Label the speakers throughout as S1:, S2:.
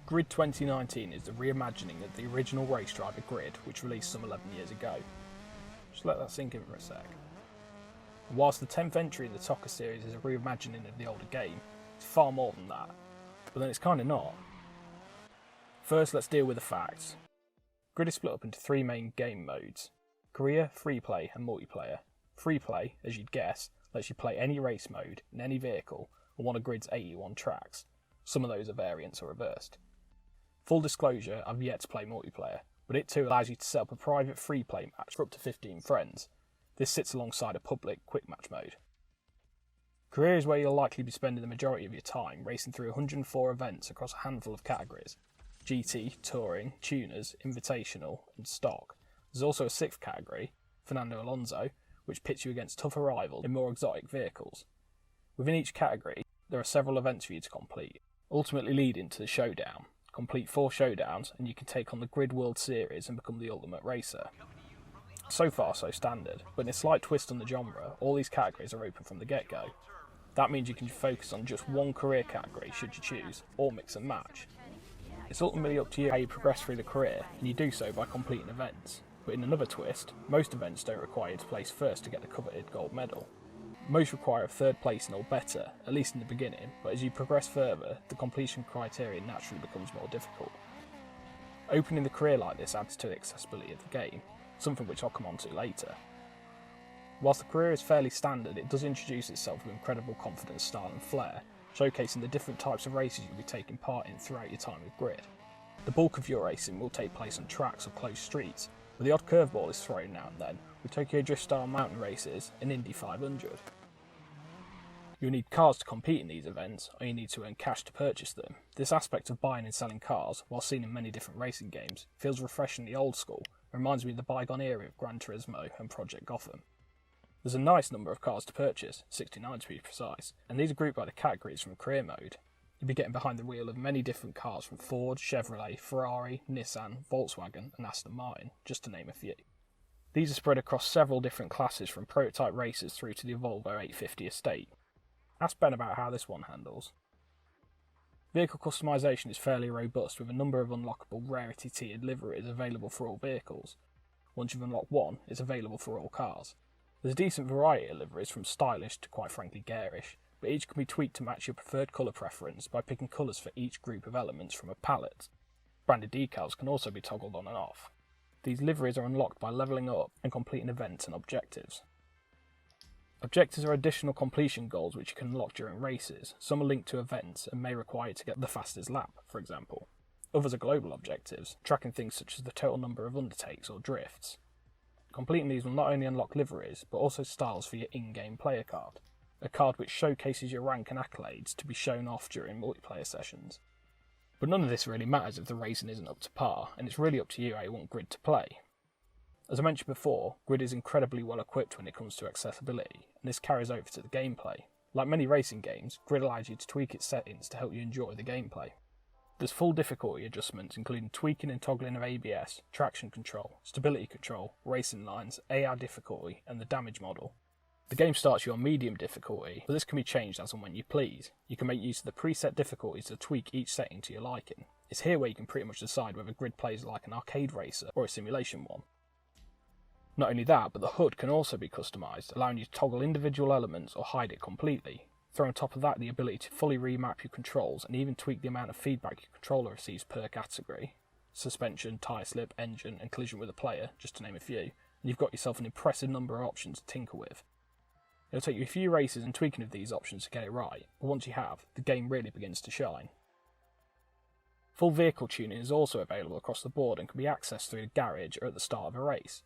S1: Grid 2019 is the reimagining of the original race driver Grid, which released some 11 years ago. Just let that sink in for a sec. And whilst the 10th entry in the TOCA series is a reimagining of the older game, it's far more than that. But then it's kinda not. First, let's deal with the facts. Grid is split up into 3 main game modes: career, free play and multiplayer. Free play, as you'd guess, lets you play any race mode in any vehicle on one of Grid's 81 tracks. Some of those are variants or reversed. Full disclosure, I've yet to play multiplayer, but it too allows you to set up a private free play match for up to 15 friends. This sits alongside a public quick match mode. Career is where you'll likely be spending the majority of your time racing through 104 events across a handful of categories: GT, Touring, Tuners, Invitational and Stock. There's also a 6th category, Fernando Alonso, which pits you against tougher rivals in more exotic vehicles. Within each category, there are several events for you to complete, ultimately leading to the showdown. Complete 4 showdowns and you can take on the Grid World Series and become the ultimate racer. So far so standard, but in a slight twist on the genre, all these categories are open from the get-go. That means you can focus on just one career category should you choose, or mix and match. It's ultimately up to you how you progress through the career, and you do so by completing events. But in another twist, most events don't require you to place first to get the coveted gold medal. Most require a 3rd placing or better, at least in the beginning, but as you progress further, the completion criteria naturally becomes more difficult. Opening the career like this adds to the accessibility of the game, something which I'll come on to later. Whilst the career is fairly standard, it does introduce itself with incredible confidence, style and flair, showcasing the different types of races you'll be taking part in throughout your time with Grid. The bulk of your racing will take place on tracks or closed streets, but the odd curveball is thrown now and then, with Tokyo Drift style mountain races and Indy 500. You'll need cars to compete in these events, or you need to earn cash to purchase them. This aspect of buying and selling cars, while seen in many different racing games, feels refreshingly old school and reminds me of the bygone era of Gran Turismo and Project Gotham. There's a nice number of cars to purchase, 69 to be precise, and these are grouped by the categories from career mode. You'll be getting behind the wheel of many different cars from Ford, Chevrolet, Ferrari, Nissan, Volkswagen and Aston Martin, just to name a few. These are spread across several different classes from prototype racers through to the Volvo 850 estate. Ask Ben about how this one handles. Vehicle customization is fairly robust, with a number of unlockable rarity tiered liveries available for all vehicles. Once you've unlocked one, it's available for all cars. There's a decent variety of liveries from stylish to quite frankly garish, but each can be tweaked to match your preferred colour preference by picking colours for each group of elements from a palette. Branded decals can also be toggled on and off. These liveries are unlocked by levelling up and completing events and objectives. Objectives are additional completion goals which you can unlock during races. Some are linked to events and may require you to get the fastest lap, for example. Others are global objectives, tracking things such as the total number of undertakes or drifts. Completing these will not only unlock liveries, but also styles for your in-game player card, a card which showcases your rank and accolades to be shown off during multiplayer sessions. But none of this really matters if the racing isn't up to par, and it's really up to you how you want Grid to play. As I mentioned before, Grid is incredibly well equipped when it comes to accessibility, and this carries over to the gameplay. Like many racing games, Grid allows you to tweak its settings to help you enjoy the gameplay. There's full difficulty adjustments including tweaking and toggling of ABS, traction control, stability control, racing lines, AR difficulty and the damage model. The game starts you on medium difficulty, but this can be changed as and when you please. You can make use of the preset difficulties to tweak each setting to your liking. It's here where you can pretty much decide whether Grid plays like an arcade racer or a simulation one. Not only that, but the HUD can also be customised, allowing you to toggle individual elements or hide it completely. Throw on top of that the ability to fully remap your controls and even tweak the amount of feedback your controller receives per category. Suspension, tyre slip, engine and collision with a player, just to name a few, and you've got yourself an impressive number of options to tinker with. It'll take you a few races and tweaking of these options to get it right, but once you have, the game really begins to shine. Full vehicle tuning is also available across the board and can be accessed through the garage or at the start of a race.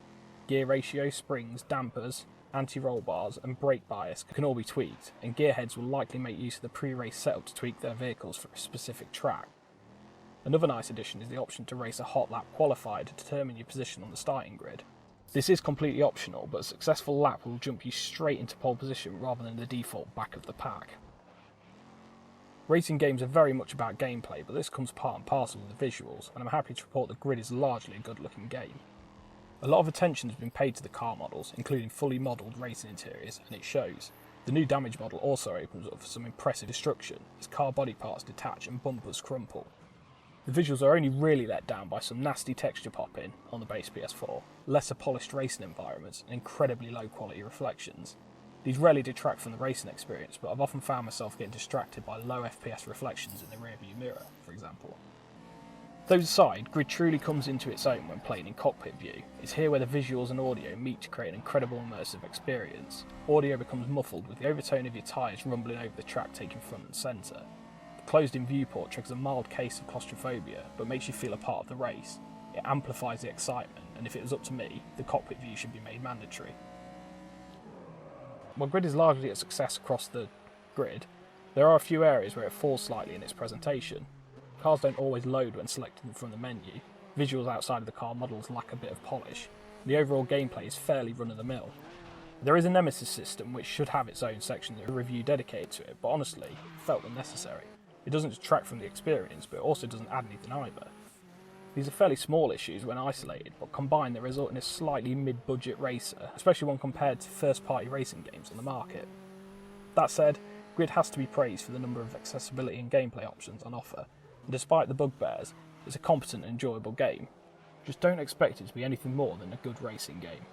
S1: Gear ratio, springs, dampers, anti-roll bars and brake bias can all be tweaked, and gearheads will likely make use of the pre-race setup to tweak their vehicles for a specific track. Another nice addition is the option to race a hot lap qualifier to determine your position on the starting grid. This is completely optional, but a successful lap will jump you straight into pole position rather than the default back of the pack. Racing games are very much about gameplay, but this comes part and parcel with the visuals, and I'm happy to report that Grid is largely a good looking game. A lot of attention has been paid to the car models, including fully modelled racing interiors, and it shows. The new damage model also opens up for some impressive destruction, as car body parts detach and bumpers crumple. The visuals are only really let down by some nasty texture pop-in on the base PS4, lesser polished racing environments, and incredibly low quality reflections. These rarely detract from the racing experience, but I've often found myself getting distracted by low FPS reflections in the rearview mirror, for example. Those aside, Grid truly comes into its own when playing in cockpit view. It's here where the visuals and audio meet to create an incredible immersive experience. Audio becomes muffled with the overtone of your tyres rumbling over the track taking front and centre. The closed-in viewport triggers a mild case of claustrophobia, but makes you feel a part of the race. It amplifies the excitement, and if it was up to me, the cockpit view should be made mandatory. While Grid is largely a success across the grid, there are a few areas where it falls slightly in its presentation. Cars don't always load when selected from the menu, visuals outside of the car models lack a bit of polish, and the overall gameplay is fairly run-of-the-mill. There is a Nemesis system which should have its own section of review dedicated to it, but honestly, it felt unnecessary. It doesn't detract from the experience, but it also doesn't add anything either. These are fairly small issues when isolated, but combined they result in a slightly mid-budget racer, especially when compared to first-party racing games on the market. That said, Grid has to be praised for the number of accessibility and gameplay options on offer, and despite the bugbears, it's a competent and enjoyable game. Just don't expect it to be anything more than a good racing game.